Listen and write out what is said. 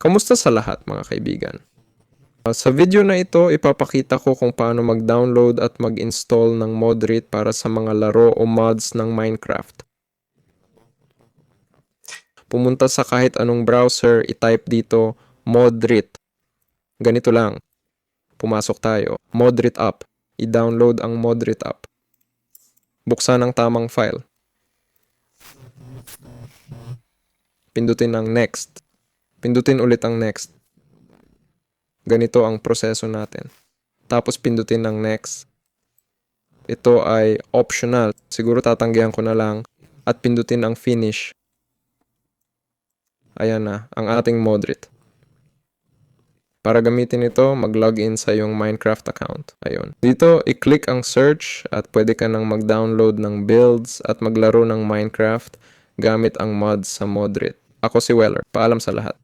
Kamusta sa lahat mga kaibigan? Sa video na ito, ipapakita ko kung paano mag-download at mag-install ng Modrit para sa mga laro o mods ng Minecraft. Pumunta sa kahit anong browser, i-type dito Modrit. Ganito lang. Pumasok tayo. Modrit app. I-download ang Modrit app. Buksan ang tamang file. Pindutin ang next. Pindutin ulit ang next. Ganito ang proseso natin. Tapos pindutin ang next. Ito ay optional. Siguro tatanggihan ko na lang. At pindutin ang finish. Ayan na, ang ating Modrit. Para gamitin ito, mag-login sa iyong Minecraft account. Ayun. Dito, i-click ang search at pwede ka nang mag-download ng builds at maglaro ng Minecraft gamit ang mods sa Modrit. Ako si Weller. Paalam sa lahat.